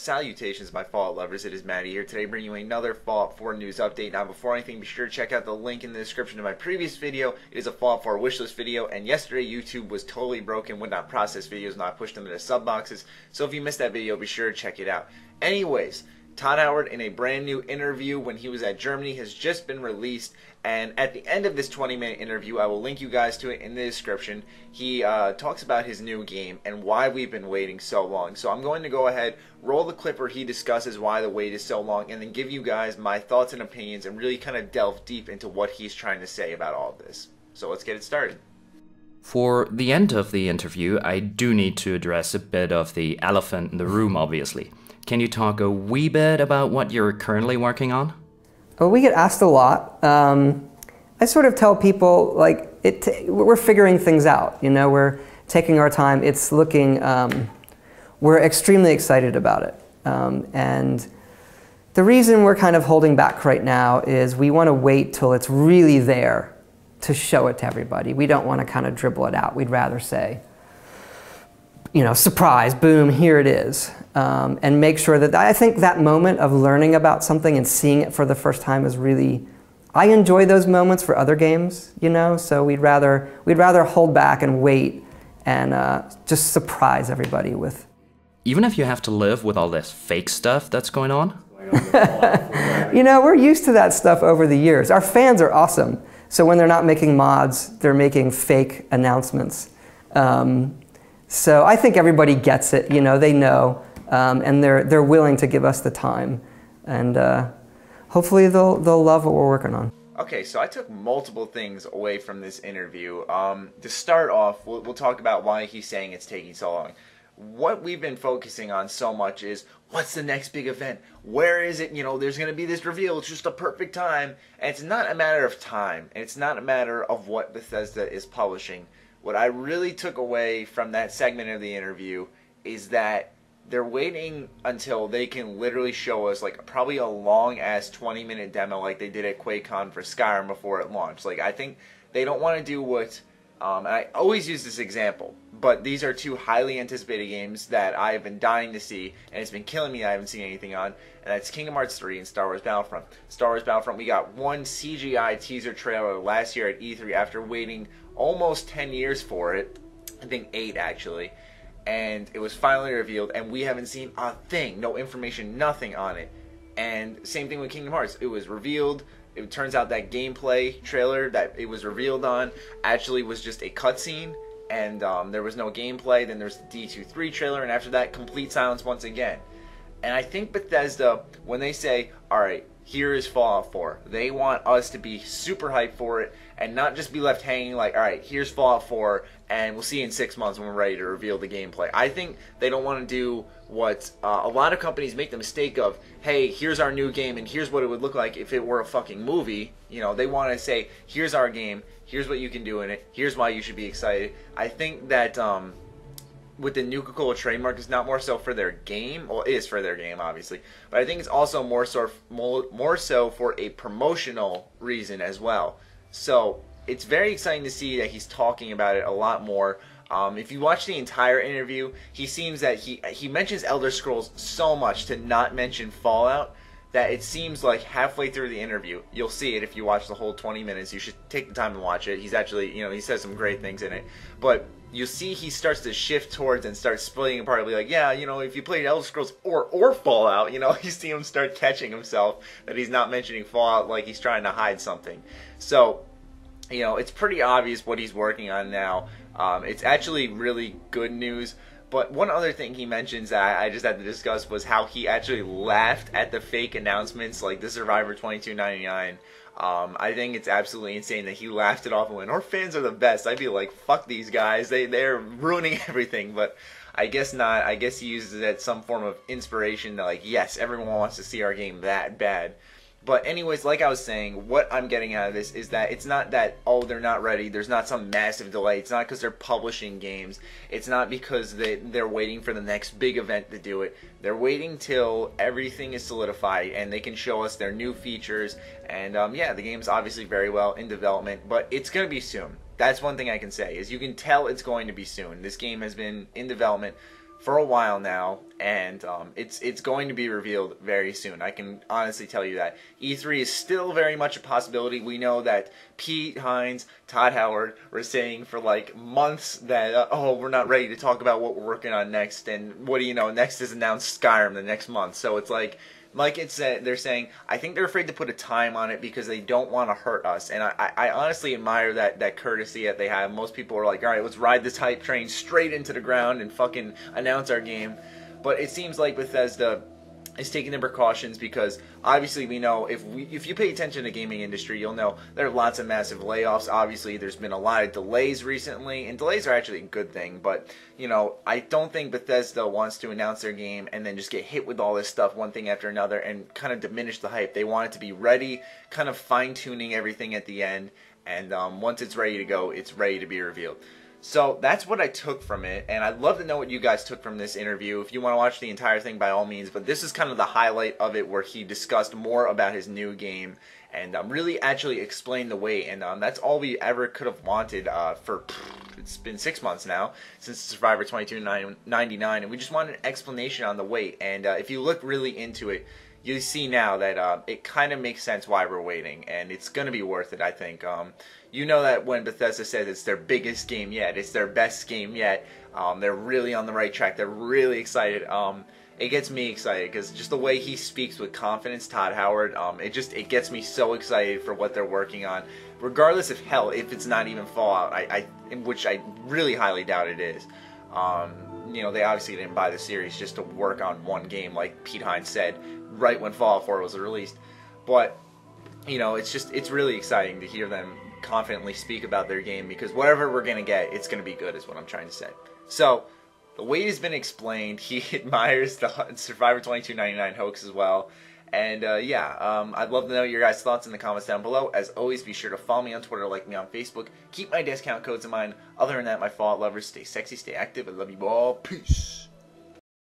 Salutations, my Fallout lovers. It is Matty here today, bringing you another Fallout 4 news update. Now, before anything, be sure to check out the link in the description of my previous video. It is a Fallout 4 wishlist video, and yesterday YouTube was totally broken, would not process videos, not push them into sub boxes. So if you missed that video, be sure to check it out. Anyways, Todd Howard, in a brand new interview when he was at Germany, has just been released, and at the end of this 20-minute interview, I will link you guys to it in the description. He talks about his new game and why we've been waiting so long. So I'm going to go ahead, roll the clip where he discusses why the wait is so long, and then give you guys my thoughts and opinions and really kind of delve deep into what he's trying to say about all of this. So let's get it started. For the end of the interview, I do need to address a bit of the elephant in the room, obviously. Can you talk a wee bit about what you're currently working on? Well, we get asked a lot. I sort of tell people, like, we're figuring things out. You know, we're taking our time. It's looking, we're extremely excited about it. And the reason we're kind of holding back right now is we want to wait till it's really there to show it to everybody. We don't want to kind of dribble it out. We'd rather say, you know, surprise, boom, here it is. And make sure that, I think that moment of learning about something and seeing it for the first time is really, I enjoy those moments for other games, you know, so we'd rather hold back and wait and just surprise everybody with. Even if you have to live with all this fake stuff that's going on? You know, we're used to that stuff over the years. Our fans are awesome. So when they're not making mods, they're making fake announcements. So I think everybody gets it, you know, they know, and they're willing to give us the time, and hopefully they'll love what we're working on. Okay, so I took multiple things away from this interview. To start off, we'll talk about why he's saying it's taking so long. What we've been focusing on so much is, what's the next big event? Where is it? You know, there's going to be this reveal. It's just a perfect time. And it's not a matter of time. And it's not a matter of what Bethesda is publishing. What I really took away from that segment of the interview is that they're waiting until they can literally show us like probably a long-ass 20-minute demo like they did at QuakeCon for Skyrim before it launched. Like, I think they don't want to do what... and I always use this example, but these are two highly anticipated games that I have been dying to see, and it's been killing me I haven't seen anything on, and that's Kingdom Hearts 3 and Star Wars Battlefront. Star Wars Battlefront, we got one CGI teaser trailer last year at E3 after waiting almost 10 years for it. I think 8 actually. And it was finally revealed, and we haven't seen a thing, no information, nothing on it. And same thing with Kingdom Hearts. It was revealed. It turns out that gameplay trailer that it was revealed on actually was just a cutscene, and there was no gameplay. Then there's the D23 trailer, and after that, complete silence once again. And I think Bethesda, when they say, alright, here is Fallout 4, they want us to be super hyped for it and not just be left hanging like, alright, here's Fallout 4 and we'll see you in 6 months when we're ready to reveal the gameplay. I think they don't want to do what a lot of companies make the mistake of, hey, here's our new game and here's what it would look like if it were a fucking movie. You know, they want to say, here's our game, here's what you can do in it, here's why you should be excited. I think that with the Nuka-Cola trademark, it's not more so for their game. Well, it is for their game, obviously, but I think it's also more so for a promotional reason as well. So it's very exciting to see that he's talking about it a lot more. If you watch the entire interview, he seems that he mentions Elder Scrolls so much to not mention Fallout that it seems like halfway through the interview, you'll see it if you watch the whole 20 minutes. You should take the time to watch it. He's actually, you know, he says some great things in it, but you see he starts to shift towards and start splitting apart, be like, yeah, you know, if you played Elder Scrolls or Fallout, you know, you see him start catching himself that he's not mentioning Fallout like he's trying to hide something. So, you know, it's pretty obvious what he's working on now. It's actually really good news. But one other thing he mentions that I just had to discuss was how he actually laughed at the fake announcements like the Survivor 2299. I think it's absolutely insane that he laughed it off and went, our fans are the best. I'd be like, fuck these guys. They're ruining everything. But I guess not. I guess he uses it as some form of inspiration that, like, yes, everyone wants to see our game that bad. But anyways, like I was saying, what I'm getting out of this is that it's not that, oh, they're not ready, there's not some massive delay, it's not because they're publishing games, it's not because they're waiting for the next big event to do it. They're waiting till everything is solidified and they can show us their new features, and yeah, the game's obviously very well in development, but it's going to be soon. That's one thing I can say, is you can tell it's going to be soon. This game has been in development for a while now, and it's going to be revealed very soon. I can honestly tell you that. E3 is still very much a possibility. We know that Pete Hines, Todd Howard were saying for like months that, oh, we're not ready to talk about what we're working on next, and what do you know, next is announced Skyrim the next month. So it's like it said, they're saying, I think they're afraid to put a time on it because they don't want to hurt us. And I honestly admire that courtesy that they have. Most people are like, all right, let's ride this hype train straight into the ground and fucking announce our game. But it seems like Bethesda is taking the precautions because obviously we know if you pay attention to the gaming industry, you'll know there are lots of massive layoffs. Obviously there's been a lot of delays recently, and delays are actually a good thing, but you know, I don't think Bethesda wants to announce their game and then just get hit with all this stuff one thing after another and kind of diminish the hype. They want it to be ready, kind of fine-tuning everything at the end, and once it's ready to go, it's ready to be revealed. So that's what I took from it, and I'd love to know what you guys took from this interview. If you want to watch the entire thing, by all means, but this is kind of the highlight of it where he discussed more about his new game and really actually explained the wait, and that's all we ever could have wanted for, it's been 6 months now since Survivor 2299, and we just wanted an explanation on the wait, and if you look really into it, you see now that it kind of makes sense why we're waiting, and it's going to be worth it, I think. You know that when Bethesda says it's their biggest game yet, it's their best game yet, they're really on the right track, they're really excited. It gets me excited because just the way he speaks with confidence, Todd Howard, it gets me so excited for what they're working on. Regardless of hell, if it's not even Fallout, which I really highly doubt it is. You know, they obviously didn't buy the series just to work on one game, like Pete Hines said, right when Fallout 4 was released. But, you know, it's really exciting to hear them confidently speak about their game, because whatever we're going to get, it's going to be good, is what I'm trying to say. So, the wait has been explained. He admires the Survivor 2299 hoax as well. And, I'd love to know your guys' thoughts in the comments down below. As always, be sure to follow me on Twitter, like me on Facebook. Keep my discount codes in mind. Other than that, my Fallout lovers, stay sexy, stay active. I love you all. Peace.